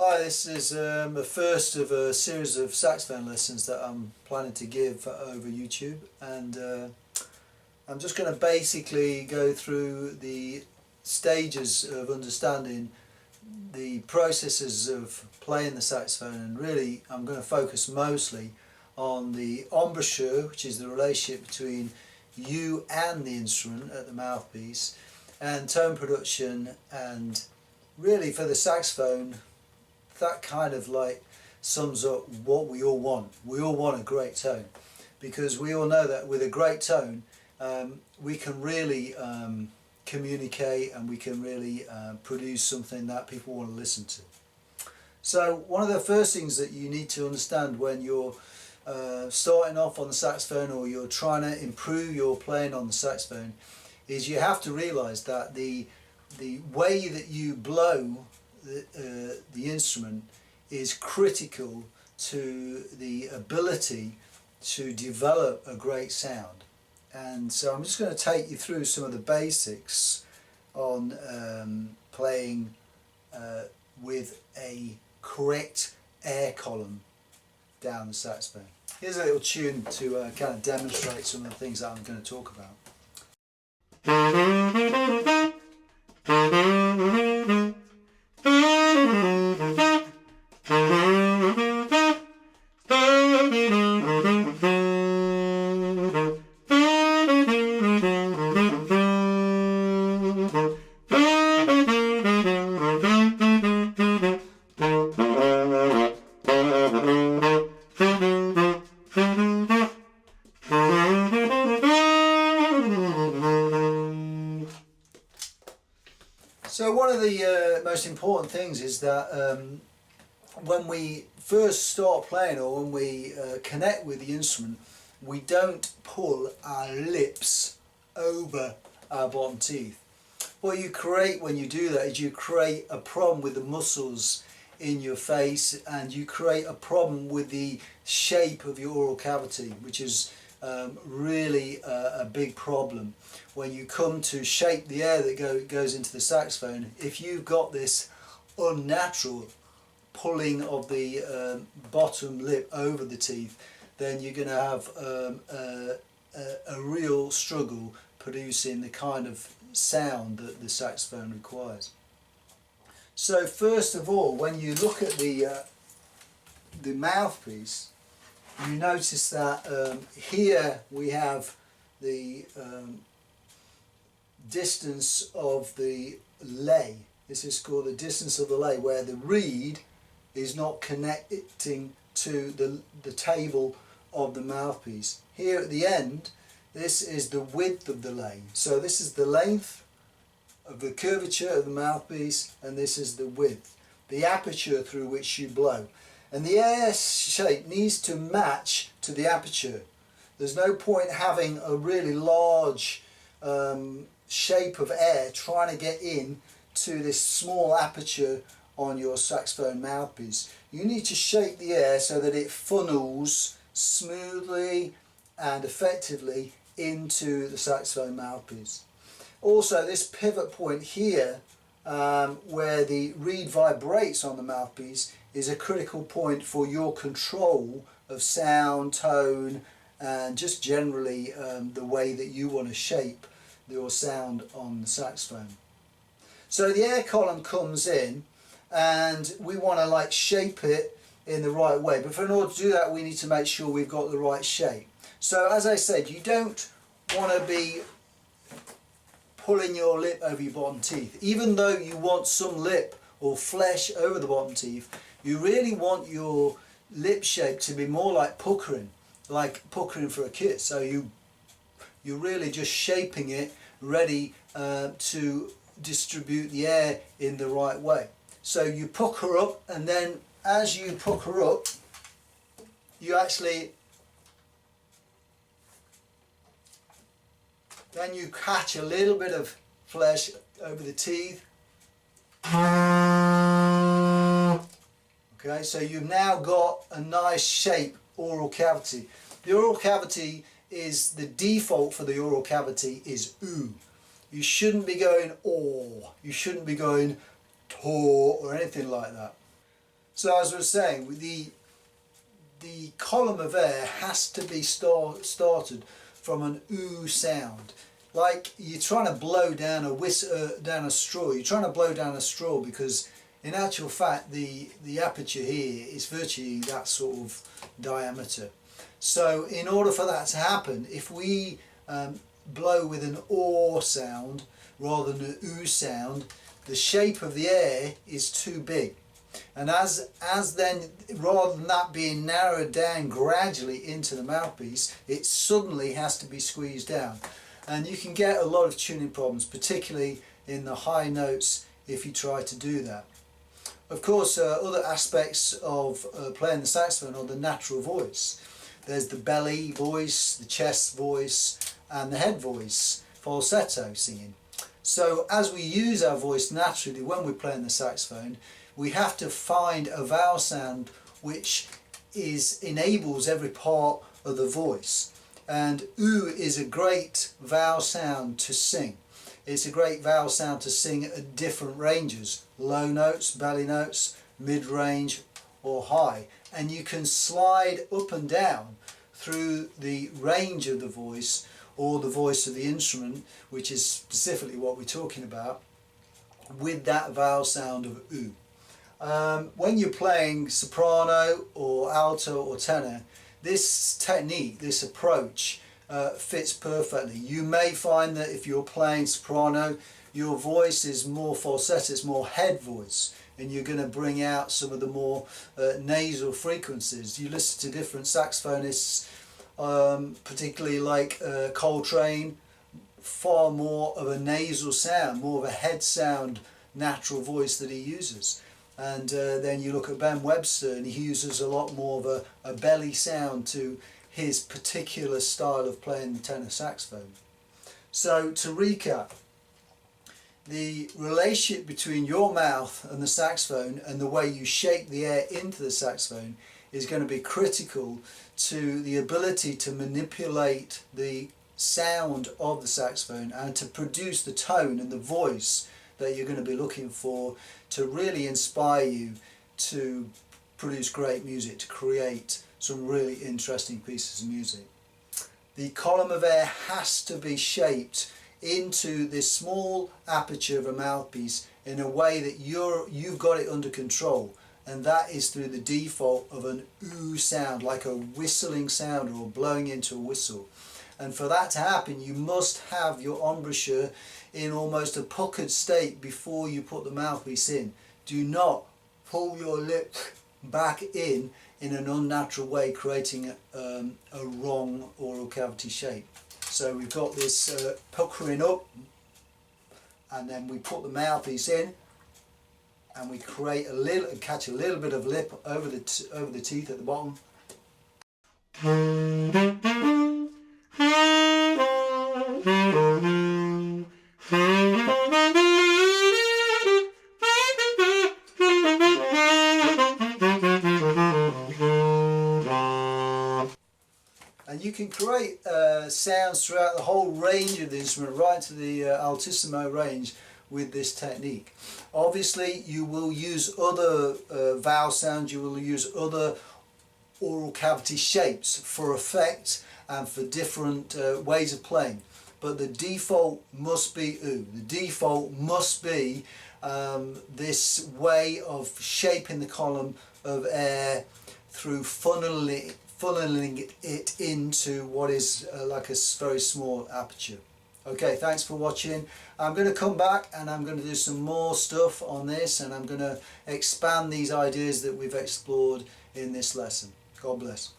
Hi, this is the first of a series of saxophone lessons that I'm planning to give over YouTube, and I'm just going to basically go through the stages of understanding the processes of playing the saxophone, and really I'm going to focus mostly on the embouchure, which is the relationship between you and the instrument at the mouthpiece, and tone production, and really for the saxophone that kind of like sums up what we all want. We all want a great tone, because we all know that with a great tone we can really communicate, and we can really produce something that people want to listen to. So one of the first things that you need to understand when you're starting off on the saxophone, or you're trying to improve your playing on the saxophone, is you have to realize that the way that you blow the instrument is critical to the ability to develop a great sound. And so I'm just going to take you through some of the basics on playing with a correct air column down the saxophone. Here's a little tune to kind of demonstrate some of the things that I'm going to talk about. So one of the most important things is that when we first start playing, or when we connect with the instrument, we don't pull our lips over our bottom teeth. What you create when you do that is you create a problem with the muscles in your face, and you create a problem with the shape of your oral cavity, which is really a big problem. When you come to shape the air that goes into the saxophone, if you've got this unnatural pulling of the bottom lip over the teeth, then you're going to have a real struggle producing the kind of sound that the saxophone requires. So first of all, when you look at the mouthpiece, you notice that here we have the distance of the lay. This is called the distance of the lay, where the reed is not connecting to the table of the mouthpiece. Here at the end, this is the width of the lay. So this is the length of the curvature of the mouthpiece, and this is the width, the aperture through which you blow. And the air shape needs to match to the aperture. There's no point having a really large shape of air trying to get in to this small aperture on your saxophone mouthpiece. You need to shape the air so that it funnels smoothly and effectively into the saxophone mouthpiece. Also, this pivot point here, where the reed vibrates on the mouthpiece, is a critical point for your control of sound, tone, and just generally the way that you want to shape your sound on the saxophone. So the air column comes in, and we want to like shape it in the right way, but in order to do that we need to make sure we've got the right shape. So as I said, you don't want to be pulling your lip over your bottom teeth. Even though you want some lip or flesh over the bottom teeth, you really want your lip shape to be more like puckering for a kiss. So you're really just shaping it ready to distribute the air in the right way. So you pucker up, and then as you pucker up, you actually then you catch a little bit of flesh over the teeth. Okay, so you've now got a nice shape oral cavity. The oral cavity is the default for the oral cavity is oo. You shouldn't be going or. You shouldn't be going tor or anything like that. So as I was saying, the column of air has to be started from an ooh sound. Like you're trying to blow down down a straw. You're trying to blow down a straw because in actual fact the aperture here is virtually that sort of diameter. So in order for that to happen, if we blow with an aw sound rather than an ooh sound, the shape of the air is too big. And as then, rather than that being narrowed down gradually into the mouthpiece, it suddenly has to be squeezed down. And you can get a lot of tuning problems, particularly in the high notes, if you try to do that. Of course, other aspects of playing the saxophone are the natural voice. There's the belly voice, the chest voice, and the head voice, falsetto singing. So as we use our voice naturally when we're playing the saxophone, we have to find a vowel sound which enables every part of the voice. And ooh is a great vowel sound to sing. It's a great vowel sound to sing at different ranges, low notes, belly notes, mid-range or high. And you can slide up and down through the range of the voice or the voice of the instrument, which is specifically what we're talking about, with that vowel sound of ooh. When you're playing soprano or alto or tenor, this technique, this approach fits perfectly. You may find that if you're playing soprano, your voice is more falsetto, it's more head voice, and you're going to bring out some of the more nasal frequencies. You listen to different saxophonists, particularly like Coltrane, far more of a nasal sound, more of a head sound, natural voice that he uses. And then you look at Ben Webster and he uses a lot more of a belly sound to his particular style of playing the tenor saxophone. So to recap, the relationship between your mouth and the saxophone and the way you shape the air into the saxophone is going to be critical to the ability to manipulate the sound of the saxophone and to produce the tone and the voice that you're going to be looking for to really inspire you to produce great music, to create some really interesting pieces of music. The column of air has to be shaped into this small aperture of a mouthpiece in a way that you've got it under control, and that is through the default of an ooh sound, like a whistling sound or blowing into a whistle. And for that to happen, you must have your embouchure in almost a puckered state before you put the mouthpiece in. Do not pull your lips back in an unnatural way, creating a wrong oral cavity shape. So we've got this puckering up, and then we put the mouthpiece in, and we create catch a little bit of lip over the teeth at the bottom. And you can create sounds throughout the whole range of the instrument, right to the altissimo range with this technique. Obviously you will use other vowel sounds, you will use other oral cavity shapes for effect and for different ways of playing, but the default must be ooh. The default must be this way of shaping the column of air through funneling it into what is like a very small aperture. Okay, thanks for watching. I'm going to come back and I'm going to do some more stuff on this, and I'm going to expand these ideas that we've explored in this lesson. God bless.